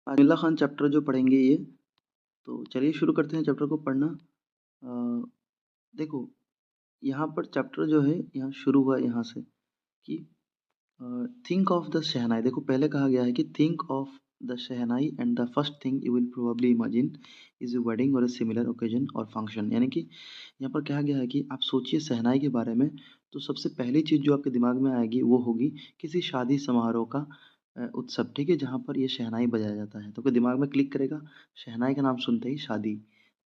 आमिल्ला Khan chapter जो पढ़ेंगे ये, तो चलिए शुरू करते हैं चैप्टर को पढ़ना। देखो, यहाँ पर चैप्टर जो है यहाँ शुरू हुआ यहाँ से कि थिंक ऑफ द शहनाई। देखो पहले कहा गया है कि think of the shehnai and the first thing you will probably imagine is a wedding और ए सिमिलर ओकेजन और फंक्शन। यानी कि यहाँ पर कहा गया है कि आप सोचिए शहनाई के बारे में, तो सबसे पहली चीज़ जो आपके दिमाग में आएगी वो होगी किसी शादी समारोह का उत्सव, ठीक है, जहाँ पर ये शहनाई बजाया जाता है। तो आपके दिमाग में क्लिक करेगा शहनाई का नाम सुनते ही शादी।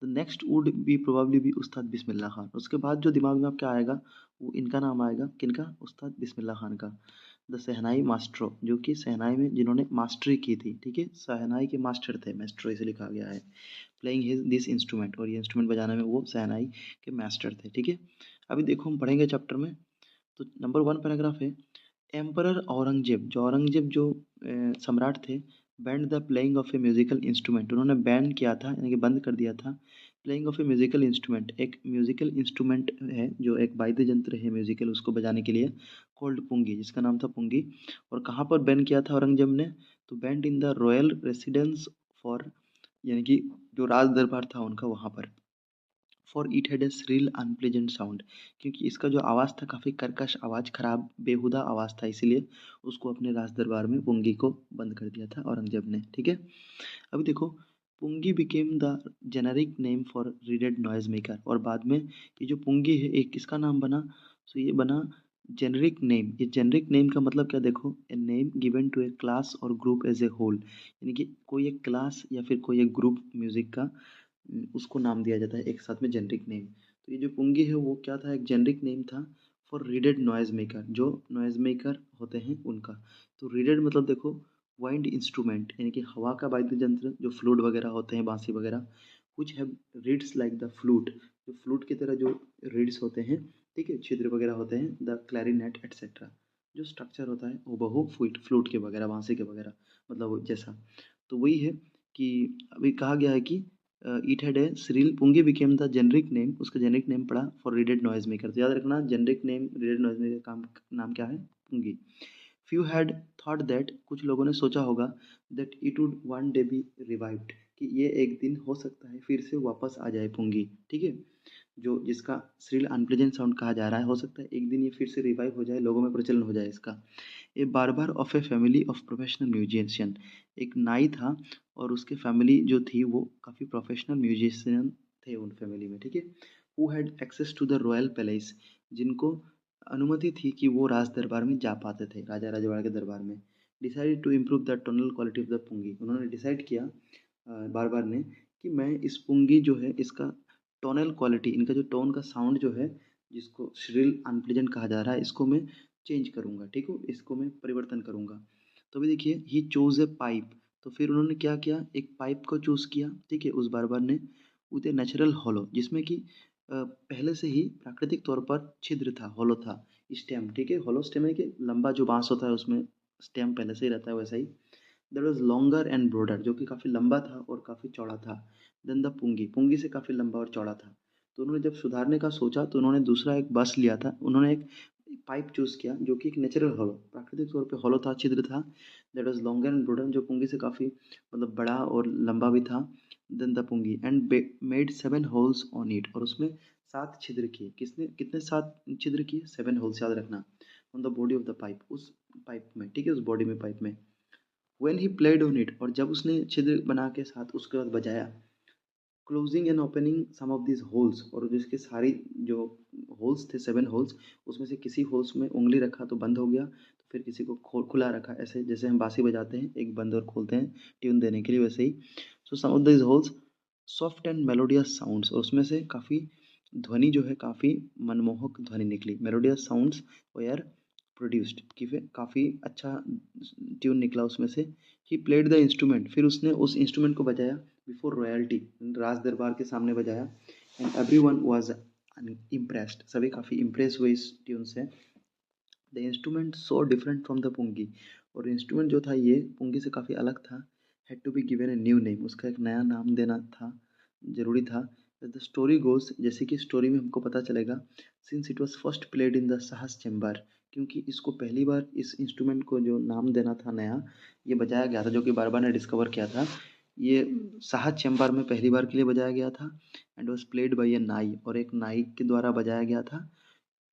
The next would be probably be उस्ताद बिस्मिल्लाह खान। उसके बाद जो दिमाग में आपके आएगा वो इनका नाम आएगा, किनका? उस्ताद बिस्मिल्लाह खान का। द शहनाई मास्ट्रो, जो कि शहनाई में जिन्होंने मास्टरी की थी, ठीक है, शहनाई के मास्टर थे, मास्ट्रो इसे लिखा गया है। प्लेइंग हिज दिस इंस्ट्रूमेंट, और ये इंस्ट्रूमेंट बजाने में वो शहनाई के मास्टर थे, ठीक है। अभी देखो हम पढ़ेंगे चैप्टर में, तो नंबर 1 पैराग्राफ है। एम्परर औरंगजेब, जो औरंगजेब जो सम्राट थे, band the playing of A musical instrument, उन्होंने बैन किया था यानी कि बंद कर दिया था playing of A musical instrument. एक म्यूजिकल इंस्ट्रूमेंट है जो एक वाद्य यंत्र है म्यूजिकल, उसको बजाने के लिए, कोल्ड पुंगी, जिसका नाम था पुंगी। और कहाँ पर बैन किया था औरंगजेब ने? तो band in the royal residence for, यानी कि जो राज दरबार था उनका, वहाँ पर। For it had A shrill unpleasant sound, क्योंकि इसका जो आवाज़ था काफ़ी कर्कश आवाज़, खराब बेहुदा आवाज़ था, इसीलिए उसको अपने राज दरबार में पुंगी को बंद कर दिया था औरंगजेब ने, ठीक है। अभी देखो, pungi became the generic name for reeded noise maker, और बाद में ये जो पुंगी है एक किसका नाम बना? तो ये बना जेनरिक नेम। ये जेनरिक नेम का मतलब क्या? देखो, a name given to a class और ग्रुप एज ए होल, यानी कि कोई एक क्लास या फिर कोई एक ग्रुप म्यूजिक का उसको नाम दिया जाता है एक साथ में, जेनरिक नेम। तो ये जो पुंगी है वो क्या था? एक जेनरिक नेम था फॉर रीडेड नॉइज मेकर, जो नॉइज मेकर होते हैं उनका। तो रीडेड मतलब देखो, वाइंड इंस्ट्रूमेंट, यानी कि हवा का वाद्य यंत्र, जो फ्लूट वगैरह होते हैं, बांसी वगैरह, कुछ have reads like the flute, जो फ्लूट की तरह जो रीड्स होते हैं, ठीक है, छिद्र वगैरह होते हैं, द क्लैरिनेट एटसेट्रा, जो स्ट्रक्चर होता है वो बहु फ्लूट फ्लूट के वगैरह, बांसी के वगैरह, मतलब वो जैसा। तो वही है कि अभी कहा गया है कि it had a shrill, pungi became the generic name, उसका जेनरिक नेम पड़ा फॉर रीडेड नॉइज मेकर। तो याद रखना, generic name reeded noise maker का नाम क्या है? Pungi. Few had thought that, कुछ लोगों ने सोचा होगा, that it would one day be revived, कि ये एक दिन हो सकता है फिर से वापस आ जाए पुंगी, ठीक है, जो जिसका श्रील अनप्लेजेंट साउंड कहा जा रहा है, हो सकता है एक दिन ये फिर से रिवाइव हो जाए, लोगों में प्रचलन हो जाए इसका। A barber of a family of professional musician, एक नाई था और उसके फैमिली जो थी वो काफ़ी प्रोफेशनल म्यूजिशियन थे उन फैमिली में, ठीक है। Who had access to the royal palace, जिनको अनुमति थी कि वो राज दरबार में जा पाते थे, राजा रजवाड़ा के दरबार में। Decided to improve the tonal quality of the pungi, उन्होंने डिसाइड किया बार ने कि मैं इस पुंगी जो है इसका टोनल क्वालिटी, इनका जो टोन का साउंड जो है, जिसको श्रिल अनप्लेजेंट कहा जा रहा है, इसको मैं चेंज करूँगा, ठीक है, इसको मैं परिवर्तन करूँगा। तो अभी देखिए, ही चूज़ ए पाइप, तो फिर उन्होंने क्या किया? एक पाइप को चूज़ किया, ठीक है, उस बारबर ने, विद ए नेचुरल हॉलो, जिसमें कि पहले से ही प्राकृतिक तौर पर छिद्र था, हॉलो था, स्टेम, ठीक है, हॉलो स्टेम है कि लंबा जो बाँस होता है उसमें स्टेम पहले से ही रहता है, वैसा ही। That was longer and broader, जो कि काफ़ी लंबा था और काफ़ी चौड़ा था, देन द पुंगी, पुंगी से काफ़ी लंबा और चौड़ा था। तो उन्होंने जब सुधारने का सोचा तो उन्होंने दूसरा एक बस लिया था, उन्होंने एक पाइप चूज़ किया जो कि एक नेचुरल हॉलो, प्राकृतिक तौर पे हॉलो था, छिद्र था, that was longer and broader, जो पुंगी से काफ़ी मतलब बड़ा और लंबा भी था, then the pungi, and made 7 holes on it, और उसमें 7 छिद्र किए। किसने कितने 7 छिद्र किए? 7 होल्स, याद रखना, on the body of the pipe, उस पाइप में, ठीक है, उस बॉडी में, पाइप में। When he played on it, और जब उसने छिद्र बना के साथ उसके बाद बजाया, closing and opening some of this holes, और जिसके सारी जो होल्स थे, 7 होल्स, उसमें से किसी होल्स में उंगली रखा तो बंद हो गया, तो फिर किसी को खुला रखा, ऐसे जैसे हम बांसुरी बजाते हैं, एक बंद और खोलते हैं ट्यून देने के लिए, वैसे ही। So some of this holes soft and melodious sounds, और उसमें से काफ़ी ध्वनि जो है काफ़ी मनमोहक ध्वनि निकली, मेलोडियस साउंड्स वेयर प्रोड्यूस्ड, कि फिर काफ़ी अच्छा ट्यून निकला उसमें से। ही प्लेड द इंस्ट्रूमेंट, फिर उसने उस इंस्ट्रूमेंट को बजाया बिफोर रॉयल्टी, राज दरबार के सामने बजाया, and everyone was impressed, सभी काफ़ी इम्प्रेस हुए इस ट्यून से। The instrument so different from the pungi, और इंस्ट्रूमेंट जो था ये पुंगी से काफ़ी अलग था। Had to be given a new name, उसका एक नया नाम देना था, जरूरी था। द स्टोरी गोज, जैसे कि स्टोरी में हमको पता चलेगा, since it was first played in the साहस चैम्बर, क्योंकि इसको पहली बार इस इंस्ट्रूमेंट को जो नाम देना था नया, ये बजाया गया था, जो कि बारबर ने डिस्कवर किया था। ये साहा चैम्बर में पहली बार के लिए बजाया गया था and was played by a nai, और एक नाई के द्वारा बजाया गया था।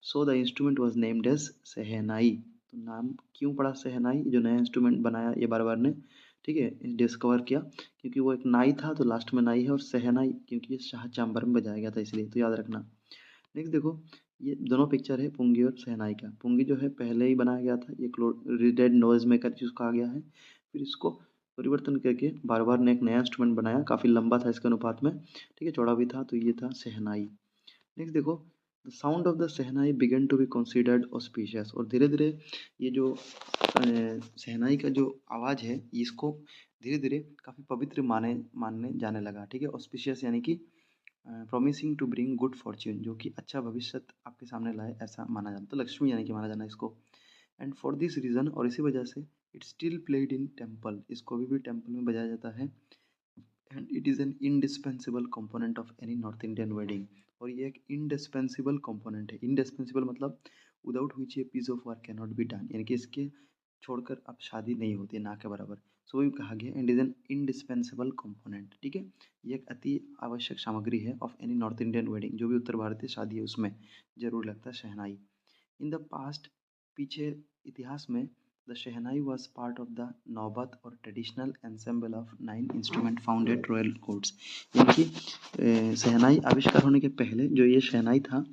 So the instrument was named as shehnai. तो नाम क्यों पड़ा शहनाई, जो नया इंस्ट्रूमेंट बनाया ये बारबर ने, ठीक है, डिस्कवर किया, क्योंकि वो एक नाई था तो लास्ट में नाई है, और शहनाई क्योंकि ये शाह चैम्बर में बजाया गया था इसलिए, तो याद रखना। नेक्स्ट देखो, ये दोनों पिक्चर है पुंगी और शहनाई का। पुंगी जो है पहले ही बनाया गया था, ये क्लोरिडेड नॉइज मेकर जिसको कहा गया है। फिर इसको परिवर्तन करके बार बार ने एक नया इंस्ट्रूमेंट बनाया, काफ़ी लंबा था इसके अनुपात में, ठीक है, चौड़ा भी था, तो ये था शहनाई। नेक्स्ट देखो, the sound of the shehnai began to be considered auspicious, और धीरे धीरे ये जो शहनाई का जो आवाज़ है, इसको धीरे धीरे काफ़ी पवित्र मानने जाने लगा, ठीक है। ऑस्पिशियस यानी कि promising to bring good fortune, जो कि अच्छा भविष्य आपके सामने लाए, ऐसा माना जाता है, तो लक्ष्मी यानी कि माना जाना इसको। एंड फॉर दिस रीज़न, और इसी वजह से, it still played in temple, इसको अभी भी टेम्पल में बजाया जाता है। And it is an indispensable component of any north Indian wedding, और ये एक इंडिस्पेंसिबल कंपोनेंट है। इंडिस्पेंसिबल मतलब without which a piece of work can not be done, यानी कि इसके छोड़कर अब शादी नहीं होती, ना के बराबर। सो वही कहा गया, and is an indispensable component, ठीक है। ये एक अति आवश्यक सामग्री है of any north Indian wedding, जो भी उत्तर भारतीय शादी है उसमें जरूर लगता है शहनाई। इन द पास्ट, पीछे इतिहास में, the shehnai was part of the नौबत और traditional ensemble of 9 instrument found at royal courts, यानी कि शहनाई आविष्कार होने के पहले जो ये शहनाई था,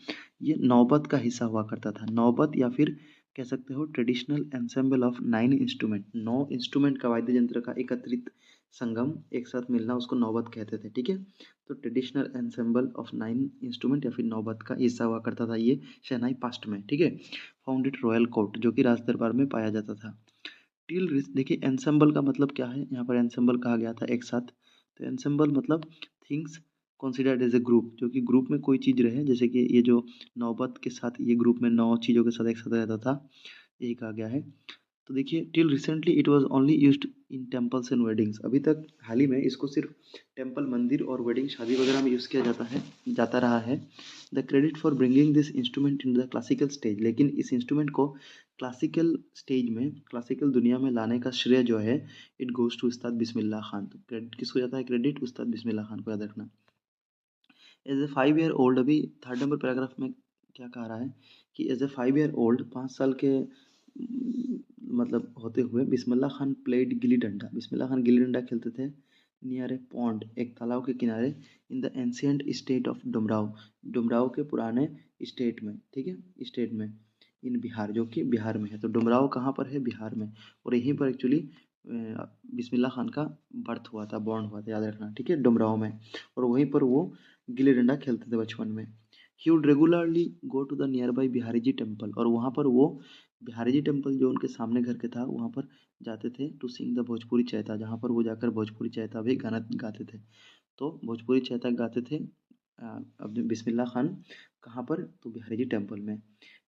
ये नौबत का हिस्सा हुआ करता था। नौबत या फिर कह सकते हो traditional ensemble of 9 instrument, 9 instrument का वाद्य यंत्र का एकत्रित संगम, एक साथ मिलना, उसको नौबत कहते थे, ठीक है। तो ट्रेडिशनल एंसेम्बल ऑफ 9 इंस्ट्रूमेंट या फिर नौबत का हिस्सा हुआ करता था ये शहनाई पास्ट में, ठीक है। फाउंडेड रॉयल कोर्ट, जो कि राज दरबार में पाया जाता था। टिल, देखिए एंसेम्बल का मतलब क्या है, यहाँ पर एंसेम्बल कहा गया था एक साथ। तो एंसेम्बल मतलब things considered as a group, जो कि ग्रुप में कोई चीज़ रहे, जैसे कि ये जो नौबत के साथ ये ग्रुप में 9 चीज़ों के साथ एक साथ रहता था, यही कहा गया है। तो देखिए, till recently it was only used in temples and weddings, अभी तक हाल ही में इसको सिर्फ टेम्पल, मंदिर और वेडिंग, शादी वगैरह में यूज़ किया जाता रहा है। The credit for bringing this instrument in the classical stage, लेकिन इस इंस्ट्रूमेंट को क्लासिकल स्टेज में, क्लासिकल दुनिया में लाने का श्रेय जो है, इट गोज टू उस्ताद बिस्मिल्लाह खान। तो क्रेडिट किसको जाता है, क्रेडिट उस्ताद बिस्मिल्लाह खान को, याद रखना। एज ए 5 ईयर ओल्ड, अभी 3rd नंबर पैराग्राफ में क्या कह रहा है कि एज ए 5 ईयर ओल्ड, 5 साल के मतलब होते हुए, बिस्मिल्लाह खान प्लेड गिल्ली डंडा, बिस्मिल्लाह खान गिल्ली डंडा खेलते थे नियर ए पॉन्ड, एक तालाब के किनारे, in the ancient state of Dumraon, Dumraon के पुराने स्टेट में, ठीक है, स्टेट में, इन बिहार, जो कि बिहार में है। तो डुमराव कहाँ पर है, बिहार में, और यहीं पर एक्चुअली बिस्मिल्लाह खान का बर्थ हुआ था, बॉर्न हुआ था, याद रखना, ठीक है, डुमराव में। और वहीं पर वो गिल्ली डंडा खेलते थे बचपन में। He would regularly go to the nearby Bihari ji temple, और वहाँ पर वो बिहारी जी टेम्पल जो उनके सामने घर के था, वहाँ पर जाते थे to sing the Bhojpuri chaita, जहाँ पर वो जाकर भोजपुरी चैता भी गाना गाते थे। तो भोजपुरी चैता गाते थे अब बिस्मिल्लाह खान, कहाँ पर, तो बिहारी जी टेम्पल में।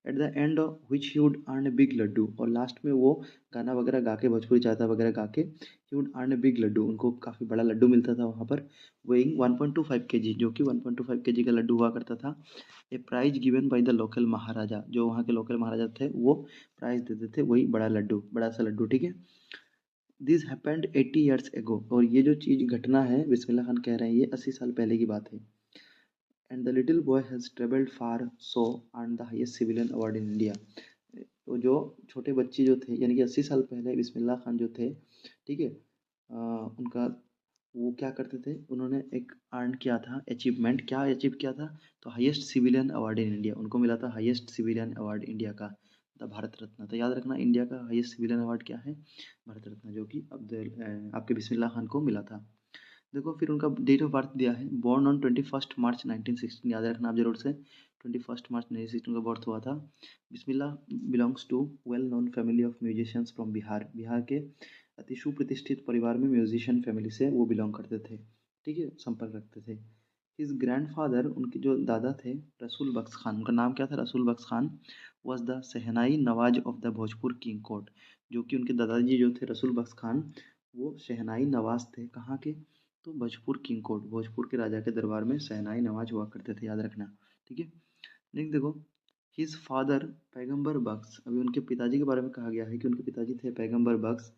At the end of which he would earn a big laddu, और लास्ट में वो गाना वगैरह गा के, भोजपुरी चैता वगैरह गा के, he would earn a big laddu, उनको काफ़ी बड़ा लड्डू मिलता था वहाँ पर, वेइंग 1.25 kg, जो कि 1.25 kg का लड्डू हुआ करता था। A prize given by the local maharaja, जो वहाँ के लोकल महाराजा थे वो प्राइज देते थे, वही बड़ा लड्डू, बड़ा सा लड्डू, ठीक है। दिस हैपेंड 80 ईयर्स एगो, और ये जो चीज़ घटना है बिस्मिल्लाह खान कह रहे हैं, ये 80 साल पहले की बात है। And the little boy has travelled far so earn the highest civilian award in India. तो जो छोटे बच्चे जो थे, यानी कि 80 साल पहले बिस्मिल्लाह खान जो थे, ठीक है, उनका वो क्या करते थे, उन्होंने एक अर्न किया था, अचीवमेंट क्या अचीव किया था, तो highest civilian award in India, उनको मिला था हाईएस्ट सिविलियन अवार्ड इंडिया का, द भारत रत्न। तो याद रखना, इंडिया का हाईएस्ट सिविलियन अवार्ड क्या है, भारत रत्न, जो कि आपके बिस्मिल्लाह खान को मिला था। देखो फिर उनका डेट ऑफ बर्थ दिया है, बोर्न ऑन 21 मार्च 1916, याद रखना आप जरूर से, 21 मार्च 1916 का बर्थ हुआ था। Bismillah belongs to well known family of musicians from Bihar, Bihar के अति सुप्रतिष्ठित परिवार में, म्यूजिशियन फैमिली से वो बिलोंग करते थे, ठीक है, संपर्क रखते थे। हिज ग्रैंडफादर, उनके जो दादा थे, रसूल बख्श खान, उनका नाम क्या था, Rasool Bakhsh Khan, was the shehnai nawaz of the Bhojpur king court, जो कि उनके दादाजी जो थे रसूल बख्श खान, वो शहनाई नवाज थे, कहाँ के, तो भोजपुर किंग कोर्ट, भोजपुर के राजा के दरबार में शहनाई नवाज हुआ करते थे, याद रखना, ठीक है। नेक्स्ट देखो, हिज फादर पैगंबर बख्श, अभी उनके पिताजी के बारे में कहा गया है कि उनके पिताजी थे पैगंबर बख्श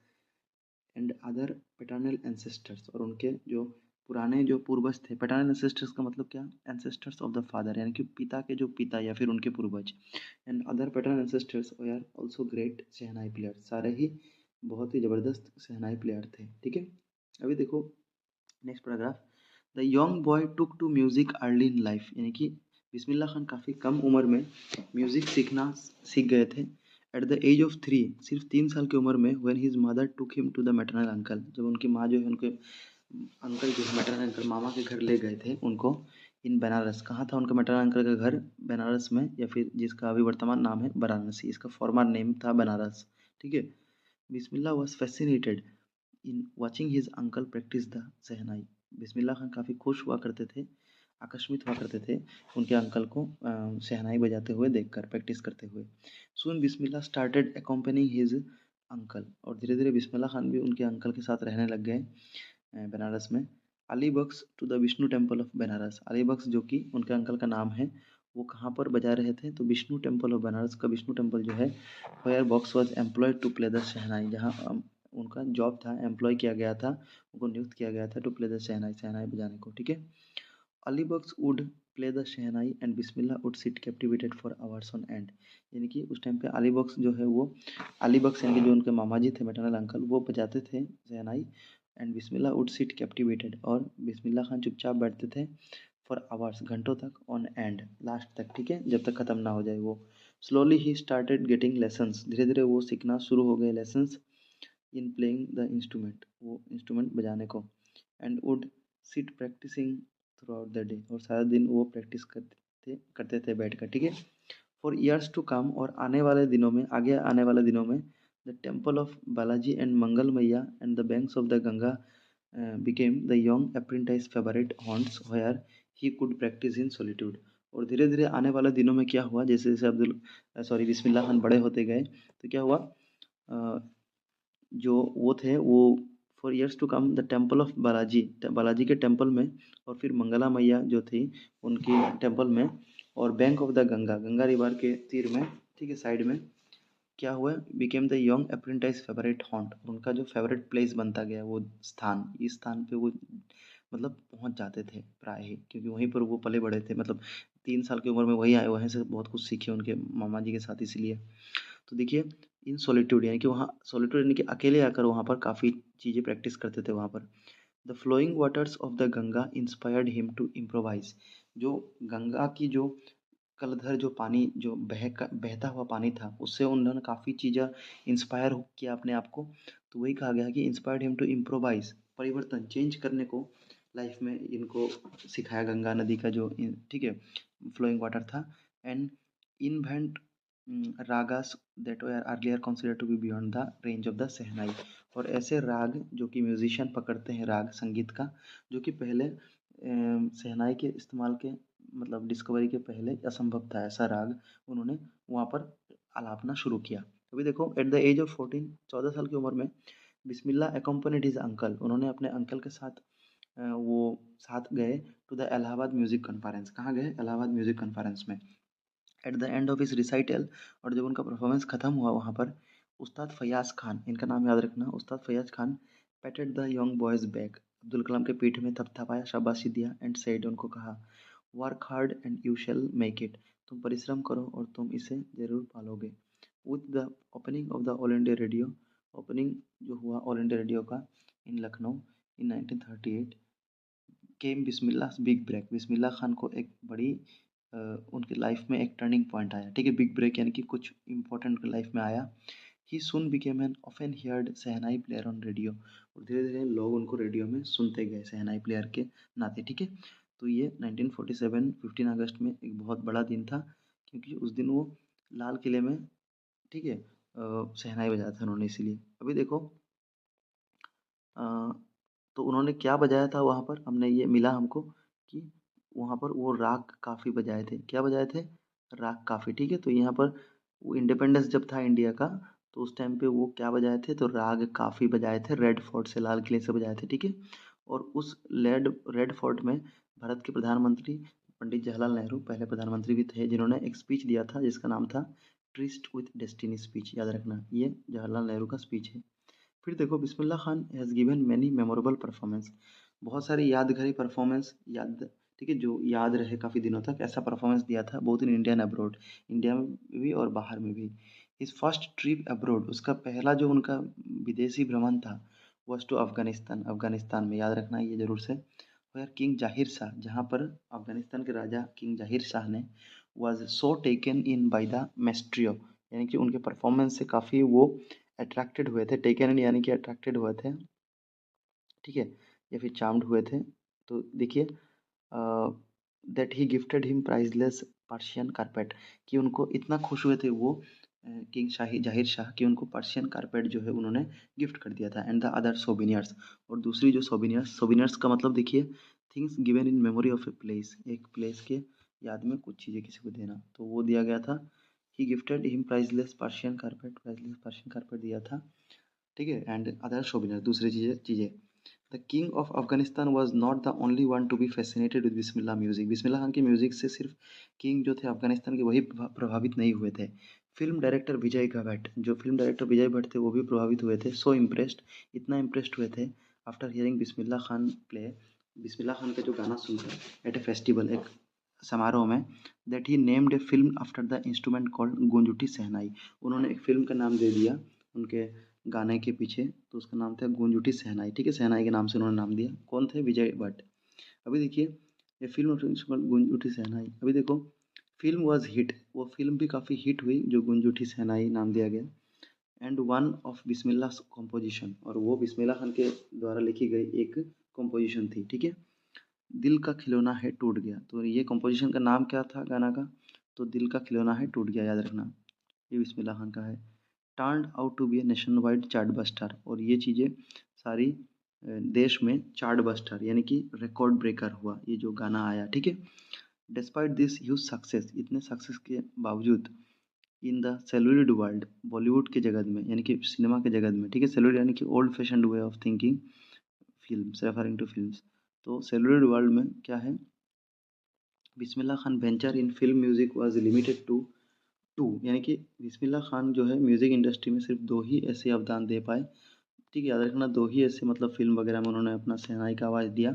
एंड अदर पैटर्नल एंसेस्टर्स, और उनके जो पुराने जो पूर्वज थे, पैटर्नल एंसेस्टर्स का मतलब क्या, एंसेस्टर्स ऑफ द फादर यानी कि पिता के जो पिता या फिर उनके पूर्वज, and other paternal ancestors are also great shehnai player, सारे ही बहुत ही ज़बरदस्त शहनाई प्लेयर थे। ठीक है, अभी देखो next paragraph, the young boy took to music early in life, यानी कि बिस्मिल्लाह खान काफ़ी कम उम्र में म्यूजिक सीखना सीख गए थे। एट द एज ऑफ 3, सिर्फ 3 साल की उम्र में, when his mother took him to the maternal uncle, जब उनकी माँ जो है उनके अंकल जो है मैटरनल अंकल मामा के घर ले गए थे उनको, इन बनारस, कहाँ था उनका मैटरनल अंकल का घर, बनारस में, या फिर जिसका अभी वर्तमान नाम है वाराणसी, इसका फॉर्मर नेम था बनारस। ठीक है, Bismillah was fascinated in watching his uncle practice the shehnai, Bismillah Khan काफ़ी खुश हुआ करते थे, आकस्मित हुआ करते थे उनके अंकल को शहनाई बजाते हुए देखकर, प्रैक्टिस करते हुए। सून बिस्मिल्लाह स्टार्टेड अकम्पनिंग हिज अंकल, और धीरे धीरे बिस्मिल्लाह खान भी उनके अंकल के साथ रहने लग गए बनारस में। Ali Bakhsh to the Vishnu temple of Banaras, Ali Bakhsh जो कि उनके अंकल का नाम है, वो कहाँ पर बजा रहे थे, तो विष्णु टेम्पल ऑफ बनारस का विष्णु टेम्पल जो है, where Bux was employed to play the shehnai, जहाँ उनका जॉब था, एम्प्लॉय किया गया था, उनको नियुक्त किया गया था to play the shehnai, shehnai बजाने को। ठीक है, Ali Bakhsh would play the shehnai and Bismillah would sit captivated for hours on end, यानी कि उस टाइम पे अली बख्श जो है वो, अली बख्श यानी कि जो उनके मामा जी थे मैटरनल अंकल, वो बजाते थे shehnai, and Bismillah would sit captivated, और बिस्मिल्लाह खान चुपचाप बैठते थे फॉर आवर्स, घंटों तक, ऑन एंड, लास्ट तक, ठीक है, जब तक ख़त्म ना हो जाए वो। Slowly he started getting lessons, धीरे धीरे वो सीखना शुरू हो गए lessons in playing the instrument, वो इंस्ट्रूमेंट बजाने को, and would sit practising throughout the day, और सारा दिन वो प्रैक्टिस करते थे बैठ कर। ठीक है, फॉर ईयर्स टू कम, और आने वाले दिनों में, आगे आने वाले दिनों में, the temple of Balaji and Mangal Maiya and the banks of the Ganga became the young apprentice favorite haunts where he could practice in solitude, और धीरे धीरे आने वाले दिनों में क्या हुआ, जैसे जैसे बिस्मिल्लाह खान बड़े होते गए, तो क्या हुआ, अ, जो वो थे वो, for years to come the temple of Balaji, Balaji के टेम्पल में, और फिर मंगला मैया जो थी उनकी टेम्पल में, और bank of the Ganga, Ganga river के तीर में, ठीक है, साइड में, क्या हुआ, became the young apprentice favourite haunt, उनका जो फेवरेट प्लेस बनता गया वो स्थान, इस स्थान पे वो मतलब पहुंच जाते थे प्राय ही, क्योंकि वहीं पर वो पले बड़े थे, मतलब 3 साल की उम्र में वही आए, वहीं से बहुत कुछ सीखे उनके मामा जी के साथ, इसलिए। तो देखिए, इन सॉलिट्यूड यानी कि वहाँ सॉलिट्यूड यानी कि अकेले आकर वहाँ पर काफ़ी चीज़ें प्रैक्टिस करते थे वहाँ पर। The flowing waters of the Ganga inspired him to improvise, जो गंगा की जो कलधर जो पानी जो बहता हुआ पानी था, उससे उन्होंने काफ़ी चीज़ें इंस्पायर किया अपने आप को, तो वही कहा गया कि इंस्पायर्ड हिम टू इम्प्रोवाइज, परिवर्तन चेंज करने को लाइफ में इनको सिखाया गंगा नदी का जो ठीक है फ्लोइंग वाटर था, and invent ragas that were earlier considered to be beyond the range of the shehnai, और ऐसे राग जो कि म्यूजिशियन पकड़ते हैं, राग संगीत का, जो कि पहले शहनाई के इस्तेमाल के मतलब डिस्कवरी के पहले असंभव था, ऐसा राग उन्होंने वहाँ पर आलापना शुरू किया। अभी देखो, एट द एज ऑफ 14, 14 साल की उम्र में, बिस्मिल्लाह अकम्पनीड हिज अंकल, उन्होंने अपने अंकल के साथ वो साथ गए to the Allahabad music conference, कहाँ गए, इलाहाबाद म्यूजिक कॉन्फ्रेंस में। At the end of his recital, और जब उनका परफॉर्मेंस खत्म हुआ वहाँ पर, उस्ताद फैयाज खान, इनका नाम याद रखना, Ustad Faiyaz Khan, patted the young boys back, Abdul Kalam के पीठ में थपथपाया, शाबाशी दिया, एंड सेड, उनको कहा, work hard and you shall make it, तुम परिश्रम करो और तुम इसे ज़रूर पालोगे। With the opening of the All India Radio, opening जो हुआ ऑल इंडिया रेडियो का in Lucknow in 1938, came Bismillah big break, Bismillah Khan को एक बड़ी उनकी लाइफ में एक टर्निंग पॉइंट आया, ठीक है, बिग ब्रेक यानी कि कुछ इंपॉर्टेंट उनकी लाइफ में आया। He soon became an often heard shehnai player on radio, और धीरे धीरे लोग उनको रेडियो में सुनते गए शहनाई प्लेयर के नाते। ठीक है, तो ये 1947 15 अगस्त में एक बहुत बड़ा दिन था, क्योंकि उस दिन वो लाल किले में, ठीक है, शहनाई बजाया था उन्होंने, इसीलिए। अभी देखो, अ, तो उन्होंने क्या बजाया था वहाँ पर, हमने ये मिला हमको कि वहाँ पर वो राग काफ़ी बजाए थे, क्या बजाए थे, राग काफ़ी। ठीक है, तो यहाँ पर वो इंडिपेंडेंस जब था इंडिया का, तो उस टाइम पे वो क्या बजाए थे, तो राग काफ़ी बजाए थे, रेड फोर्ट से, लाल किले से बजाए थे। ठीक है, और उस रेड रेड फोर्ट में भारत के प्रधानमंत्री पंडित जवाहरलाल नेहरू पहले प्रधानमंत्री भी थे जिन्होंने एक स्पीच दिया था जिसका नाम था ट्रिस्ट विथ डेस्टिनी स्पीच, याद रखना ये जवाहरलाल नेहरू का स्पीच है। फिर देखो Bismillah Khan has given many memorable performance, बहुत सारी यादगारी परफॉर्मेंस याद, ठीक है, जो याद रहे काफ़ी दिनों तक, ऐसा परफॉर्मेंस दिया था both in India and abroad, India में भी और बाहर में भी। इस फर्स्ट ट्रिप अब्रॉड, उसका पहला जो उनका विदेशी भ्रमण था वॉज टू अफगानिस्तान, अफगानिस्तान में, याद रखना ये ज़रूर से। वेयर किंग जाहिर शाह, जहाँ पर अफगानिस्तान के राजा किंग जाहिर शाह ने was so taken in by the maestro, यानी कि उनके परफॉर्मेंस से काफ़ी वो अट्रैक्टेड हुए थे, टेकन इन यानी कि अट्रैक्टेड हुए थे, ठीक है, या फिर चार्म्ड हुए थे। तो देखिए that he gifted him priceless Persian carpet, कि उनको इतना खुश हुए थे वो किंग शाही जाहिर शाह कि उनको पर्शियन कारपेट जो है उन्होंने गिफ्ट कर दिया था, एंड द अदर सोविनियर्स, और दूसरी जो सोविनियर्स, सोविनियर्स का मतलब देखिए things given in memory of a place, एक प्लेस के याद में कुछ चीज़ें किसी को देना, तो वो दिया गया था। He gifted him priceless Persian carpet, priceless Persian carpet दिया था, ठीक है, एंड अदर सोविनियर दूसरी चीज़ें चीज़ें the king of Afghanistan was not the only one to be fascinated with Bismillah music, Bismillah Khan की म्यूजिक से सिर्फ किंग जो थे अफगानिस्तान के वही प्रभावित नहीं हुए थे, फिल्म डायरेक्टर विजय भट्ट, जो फिल्म डायरेक्टर विजय भट्ट थे वो भी प्रभावित हुए थे, सो इम्प्रेस्ड, इतना इम्प्रेस्ड हुए थे after hearing Bismillah Khan play, बिस्मिल्लाह खान का जो गाना सुनकर एट ए फेस्टिवल, एक समारोह में, that he named a film after the instrument called गूंज उठी शहनाई, उन्होंने एक फिल्म का नाम दे दिया उनके गाने के पीछे, तो उसका नाम था गूंज उठी शहनाई, ठीक है, शहनाई के नाम से उन्होंने नाम दिया। कौन थे? विजय भट्ट। अभी देखिए ये फिल्म गूंज उठी शहनाई, अभी देखो फिल्म वॉज हिट, वो फिल्म भी काफ़ी हिट हुई जो गूंज उठी शहनाई नाम दिया गया, and one of Bismillah composition, और वो बिस्मिल्लाह खान के द्वारा लिखी गई एक कॉम्पोजिशन थी, ठीक है। दिल का खिलौना है टूट गया, तो ये कॉम्पोजिशन का नाम क्या था गाना का? तो दिल का खिलौना है टूट गया, याद रखना, ये बिस्मिल्लाह खान का है। Turned out to be a nationwide chartbuster, और ये चीज़ें सारी देश में चार्ट बस्टर यानी कि रिकॉर्ड ब्रेकर हुआ ये जो गाना आया, ठीक है। डिस्पाइट दिस ह्यूज सक्सेस, इतने सक्सेस के बावजूद, in the celluloid world, Bollywood के जगत में यानी कि सिनेमा के जगत में, ठीक है, सेलुलॉइड यानी कि old fashioned way of thinking films, referring to films, तो सेलुलॉइड वर्ल्ड में क्या है, Bismillah Khan venture in film music was limited to two, यानी कि बिस्मिल्लाह खान जो है म्यूजिक इंडस्ट्री में सिर्फ दो ही ऐसे अवदान दे पाए, ठीक है, याद रखना, दो ही ऐसे मतलब फिल्म वगैरह में उन्होंने अपना शहनाई का आवाज़ दिया,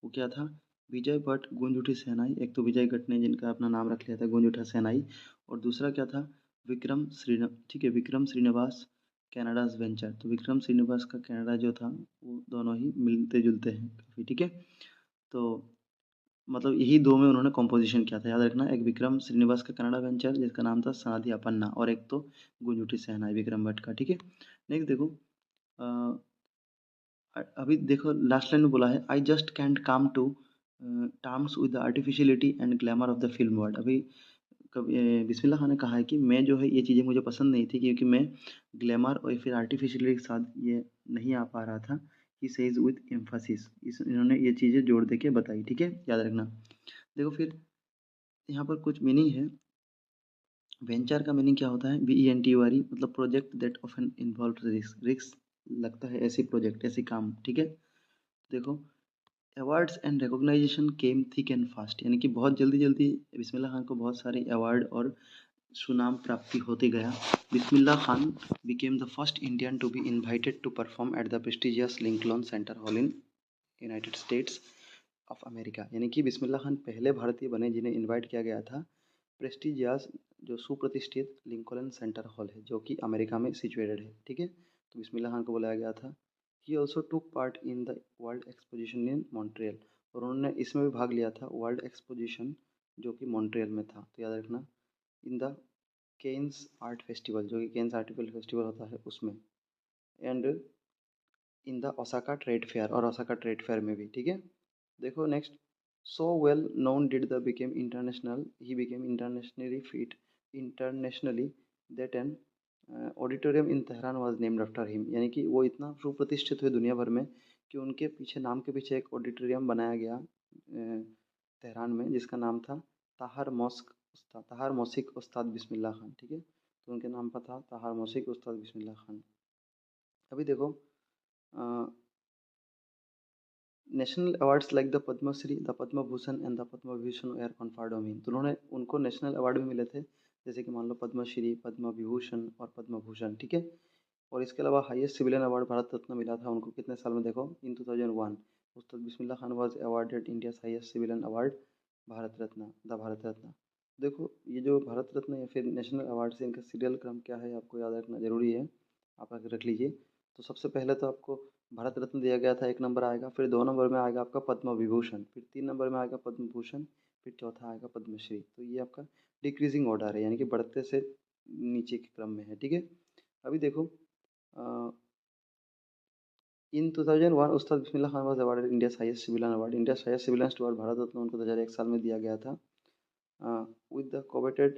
वो क्या था? विजय भट्ट गूंज उठी शहनाई, एक तो विजय भट्ट ने जिनका अपना नाम रख लिया था गूंज उठा शहनाई, और दूसरा क्या था? विक्रम श्रीन ठीक है, विक्रम श्रीनिवास कनाडाज वेंचर, तो विक्रम श्रीनिवास का कनाडा जो था वो दोनों ही मिलते जुलते हैं काफ़ी, ठीक है। तो मतलब यही दो में उन्होंने कॉम्पोजिशन किया था, याद रखना, एक विक्रम श्रीनिवास का कनाडा वेंचर जिसका नाम था सनाधिया पन्ना, और एक तो गूंज उठी शहनाई विक्रम भट्ट का, ठीक है। नेक्स्ट देखो अभी देखो लास्ट लाइन में बोला है, I just can't come to terms with the artificiality and glamour of the film world, अभी कभी बिस्मिल्लाह खान ने कहा है कि मैं जो है ये चीज़ें मुझे पसंद नहीं थी क्योंकि मैं ग्लैमर और फिर आर्टिफिशियलिटी के साथ ये नहीं आ पा रहा था, ही सेज विथ एम्फासिस, इस इन्होंने ये चीज़ें जोड़ दे के बताई, ठीक है, याद रखना। देखो फिर यहाँ पर कुछ मीनिंग है, वेंचर का मीनिंग क्या होता है? VENTURE, मतलब project that often involve risk, risk लगता है ऐसी प्रोजेक्ट, ऐसी काम, ठीक है। देखो awards and recognition came thick and fast, यानी कि बहुत जल्दी जल्दी बिस्मिल्लाह खान को बहुत सारे अवार्ड और सुनाम प्राप्ति होते गया। Bismillah Khan became the first Indian to be invited to perform at the prestigious Lincoln Center hall in United States of America, यानी कि बिस्मिल्लाह खान पहले भारतीय बने जिन्हें इनवाइट किया गया था प्रेस्टिजियस, जो सुप्रतिष्ठित लिंकन सेंटर हॉल है जो कि अमेरिका में सिचुएटेड है, ठीक है। तो बिस्मिल्लाह खान को बुलाया गया था। He also took part in the world exposition in Montreal, और उन्होंने इसमें भी भाग लिया था वर्ल्ड एक्सपोजिशन जो कि मॉन्ट्रियल में था, तो याद रखना, in the Cannes art festival, जो कि केन्स आर्ट फेस्टिवल होता है उसमें, and in the Osaka trade fair, और ओसाका ट्रेड फेयर में भी, ठीक है। देखो next, so well known did the became international, he became internationally fit internationally that an auditorium in Tehran was named after him, यानी कि वो इतना सुप्रतिष्ठित हुए दुनिया भर में कि उनके पीछे नाम के पीछे एक ऑडिटोरियम बनाया गया तेहरान में जिसका नाम था ताहर मॉस्क उस्ताद, ताहर मोसिक उस्ताद बिस्मिल्लाह खान, ठीक है, तो उनके नाम पर था ताहर मोसिक उस्ताद बिस्मिल्लाह खान। अभी देखो national awards like the Padma Shri, the Padma Bhushan and the Padma Vibhushan were conferred on him. तो उन्होंने उनको नेशनल अवार्ड भी मिले थे, जैसे कि मान लो पद्मश्री, पद्म विभूषण और पद्म भूषण, ठीक है। और इसके अलावा हाईएस्ट सिविलियन अवार्ड भारत रत्न मिला था उनको कितने साल में, देखो in 2001 Ustad Bismillah Khan was awarded India's highest civilian award Bharat Ratna, the Bharat Ratna. देखो ये जो भारत रत्न या फिर नेशनल अवार्ड से इनका सीरियल क्रम क्या है आपको याद रखना जरूरी है, आप आगे रख लीजिए। तो सबसे पहले तो आपको भारत रत्न दिया गया था, 1 नंबर आएगा, फिर 2 नंबर में आएगा आपका पद्म विभूषण, फिर 3 नंबर में आएगा पद्म भूषण, फिर चौथा आएगा पद्मश्री। तो ये आपका डिक्रीजिंग ऑर्डर है, यानी कि बढ़ते से नीचे के क्रम में है, ठीक है। अभी देखो in 2001 Ustad Bismillah Khan was awarded India's highest civilian award, India's highest civilian award Bharat Ratna उनको 2001 साल में दिया गया था, with the coveted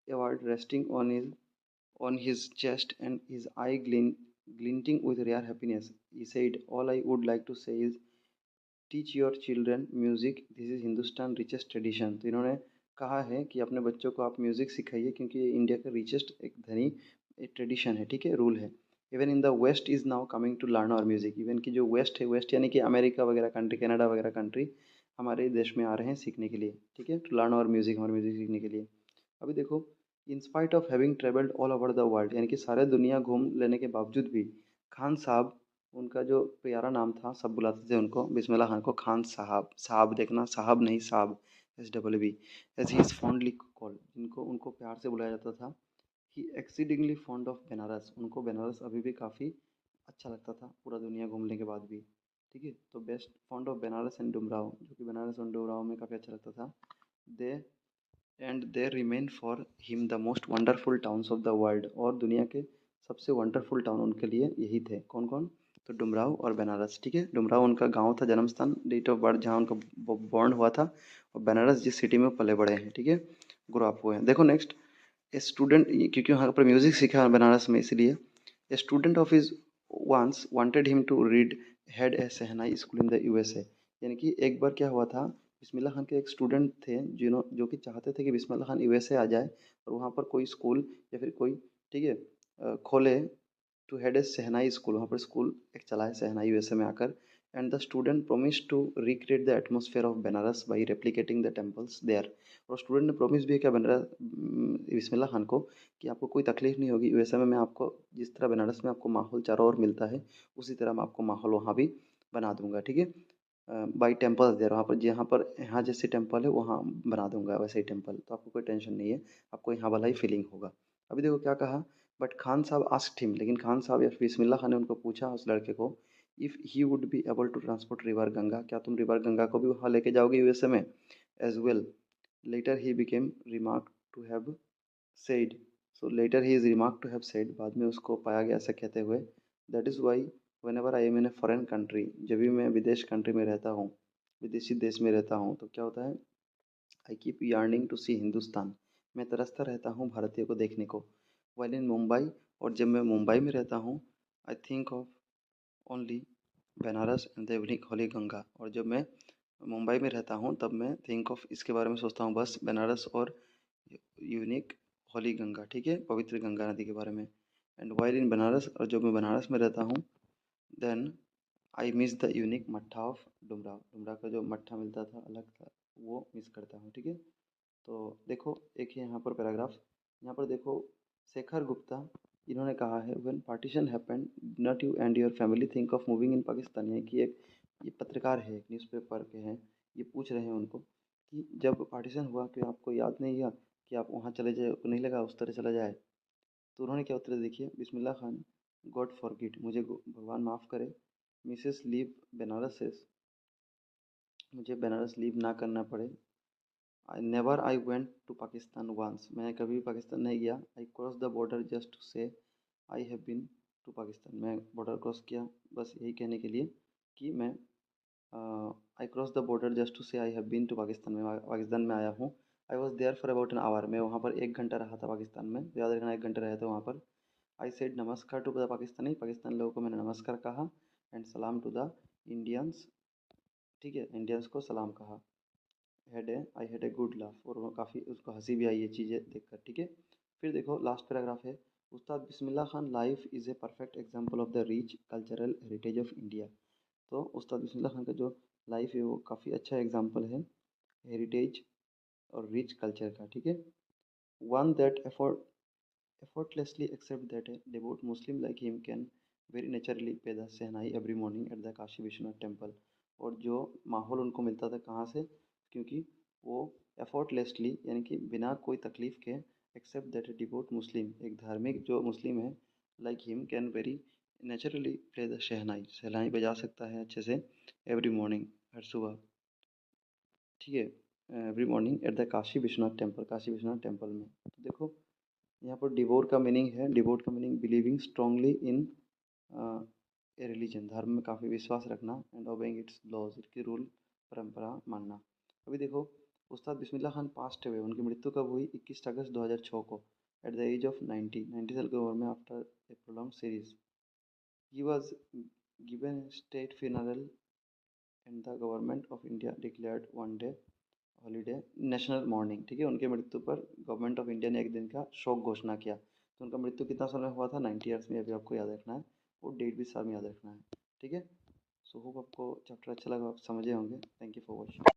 award resting on his chest and his eye glinting with rare happiness. He said, "All I would like to say is teach your children music, this is Hindustan richest tradition. तो इन्होंने कहा है कि अपने बच्चों को आप music सिखाइए, क्योंकि ये इंडिया का रिचेस्ट एक धनी एक ट्रेडिशन है, ठीक है, रूल है। Even in the west is now coming to learn our music. Even की जो वेस्ट है, वेस्ट यानी कि अमेरिका वगैरह कंट्री, कनाडा वगैरह कंट्री हमारे देश में आ रहे हैं सीखने के लिए, ठीक है, टू लर्न आवर म्यूज़िक, हमारे म्यूज़िक सीखने के लिए। अभी देखो in spite of having travelled all over the world, यानी कि सारे दुनिया घूम लेने के बावजूद भी खान साहब, उनका जो प्यारा नाम था, सब बुलाते थे उनको बिस्मिल्लाह खान को खान साहब, साहब देखना साहब नहीं साहब, SWB, as he is fondly called, जिनको उनको प्यार से बुलाया जाता था। He exceedingly fond of Banaras, उनको बनारस अभी भी काफ़ी अच्छा लगता था पूरा दुनिया घूमने के बाद भी, ठीक है। तो best fond of Banaras and Dumraon, जो कि बनारस और डुमराव में काफ़ी अच्छा लगता था। They and there remain for him the most wonderful towns of the world, और दुनिया के सबसे वंडरफुल टाउन उनके लिए यही थे, कौन कौन, तो डुमराव और बनारस, ठीक है। डुमराव उनका गांव था, जन्म स्थान, डेट ऑफ बर्थ जहाँ उनका बॉर्न हुआ था, और बनारस जिस सिटी में पले बड़े हैं, ठीक है, ग्रो अप हुए हैं। देखो नेक्स्ट, ए स्टूडेंट, क्योंकि वहाँ पर म्यूजिक सीखा है बनारस में, इसलिए a student of his once wanted him to read head a shehnai school in the USA। यानी कि एक बार क्या हुआ था, बिस्मिल्लाह खान के एक स्टूडेंट थे जो कि चाहते थे कि बिस्मिल्लाह खान USA आ जाए और वहाँ पर कोई स्कूल या फिर कोई, ठीक है, खोले, to head a shehnai school, वहाँ पर स्कूल एक चलाए शहनाई USA में आकर। And the student promise to recreate the atmosphere of Banaras by replicating the temples there. और स्टूडेंट ने प्रोमिस भी किया बनारस बिस्मिल्लाह खान को कि आपको कोई तकलीफ नहीं होगी USA में, मैं आपको जिस तरह बनारस में आपको माहौल चारों ओर मिलता है, उसी तरह मैं आपको माहौल वहाँ भी बना दूंगा, ठीक है। बाई टेम्पल्स देयर, वहाँ पर जहाँ पर यहाँ जैसे टेम्पल है वहाँ बना दूंगा वैसे ही टेम्पल, तो आपको कोई टेंशन नहीं है, आपको यहाँ वाला ही फीलिंग होगा। अभी देखो क्या कहा, बट खान साहब आस्क्ड हिम, लेकिन खान साहब या बिस्मिल्लाह खान ने उनको पूछा उस लड़के को, if he would be able to transport river Ganga, क्या तुम रिवर गंगा को भी वहाँ लेके जाओगे USA में, as well. Later he became remark to have said, so later he is remark to have said, बाद में उसको पाया गया ऐसा कहते हुए, that is why whenever I am in a foreign country, जब भी मैं विदेश कंट्री में रहता हूँ, विदेशी देश में रहता हूँ, तो क्या होता है, आई कीप यार्निंग टू सी हिंदुस्तान, मैं तरसता रहता हूँ भारतीय को देखने को। वाइल इन मुंबई, और जब मैं मुंबई में रहता हूँ, I think of only Banaras and the unique Holi Ganga, और जब मैं मुंबई में रहता हूँ तब मैं थिंक ऑफ इसके बारे में सोचता हूँ बस, बनारस और यूनिक होली गंगा, ठीक है, पवित्र गंगा नदी के बारे में। एंड वाइल इन बनारस, और जब मैं बनारस में रहता हूँ, then I miss the unique mattha of Dumraon, Dumraon का जो मट्ठा मिलता था अलग था, वो मिस करता हूँ, ठीक है। तो देखो एक ही यहाँ पर पैराग्राफ, यहाँ पर देखो शेखर गुप्ता, इन्होंने कहा है, when partition happened not you and your family think of moving in Pakistan, है कि एक ये पत्रकार है, एक न्यूज़पेपर के हैं, ये पूछ रहे हैं उनको कि जब पार्टीशन हुआ कि आपको याद नहीं हुआ कि आप वहाँ चले जाए, आपको नहीं लगा उस तरह चला जाए। तो उन्होंने क्या उत्तर देखिए, बिस्मिल्लाह खान, गॉड फॉरगिट, मुझे भगवान माफ़ करे, मिसेस लीव बनारस से, मुझे बनारस लीव ना करना पड़े। I never I went to Pakistan once, मैं कभी पाकिस्तान नहीं गया। I cross the border just to say I have been to Pakistan, मैं बॉर्डर क्रॉस किया बस यही कहने के लिए कि मैं, I cross the border just to say I have been to Pakistan, मैं पाकिस्तान में आया हूँ। I was there for about an hour, मैं वहाँ पर 1 घंटा रहा था पाकिस्तान में, तो याद रखना 1 घंटा रहे थे वहाँ पर। आई सेड नमस्कार टू द पाकिस्तानी, पाकिस्तान लोगों को मैंने नमस्कार कहा। एंड सलाम टू द इंडियंस, ठीक है, इंडियंस को सलाम कहा। I had a good laugh, और वो काफ़ी उसको हंसी भी आई ये चीज़ें देखकर, ठीक है। फिर देखो लास्ट पैराग्राफ है, Ustad Bismillah Khan life is a perfect example of the rich cultural heritage of India. तो उस्ताद बिस्मिल्लाह खान का जो लाइफ है वो काफ़ी अच्छा एग्जाम्पल है हेरिटेज और रिच कल्चर का, ठीक है। One that effortlessly accept that a devout Muslim like him can very naturally pay the Sehnai every morning at the Kashi Vishwanath temple। और जो माहौल उनको मिलता था कहाँ से, क्योंकि वो effortlessly यानी कि बिना कोई तकलीफ के accept that a devout Muslim एक धार्मिक जो मुस्लिम है like him can very naturally play the शहनाई, शहनाई बजा सकता है अच्छे से every morning, हर सुबह, ठीक है, every morning at the Kashi Vishwanath temple, Kashi Vishwanath temple में। तो देखो यहाँ पर डिवोट का मीनिंग है, डिवोट का मीनिंग बिलीविंग स्ट्रांगली इन ए रिलीजन, धर्म में काफ़ी विश्वास रखना, एंड ओबेइंग इट्स लॉज, इसकी रूल परंपरा मानना। अभी देखो उस्ताद बिस्मिल्लाह खान पास्ट हुए, उनकी मृत्यु कब हुई, 21 अगस्त 2006 को, एट द एज ऑफ 90 साल की उम्र में, after a prolong series. He was given state funeral and the government of India declared one day holiday national morning, ठीक है। उनके मृत्यु पर गवर्नमेंट ऑफ इंडिया ने एक दिन का शोक घोषणा किया। तो उनका मृत्यु कितना साल में हुआ था, 90 ईयर्स में, अभी आपको याद रखना है, वो डेट भी साल में याद रखना है, ठीक है। सो होप आपको चैप्टर अच्छा लगा, आप समझे होंगे। Thank you for watching.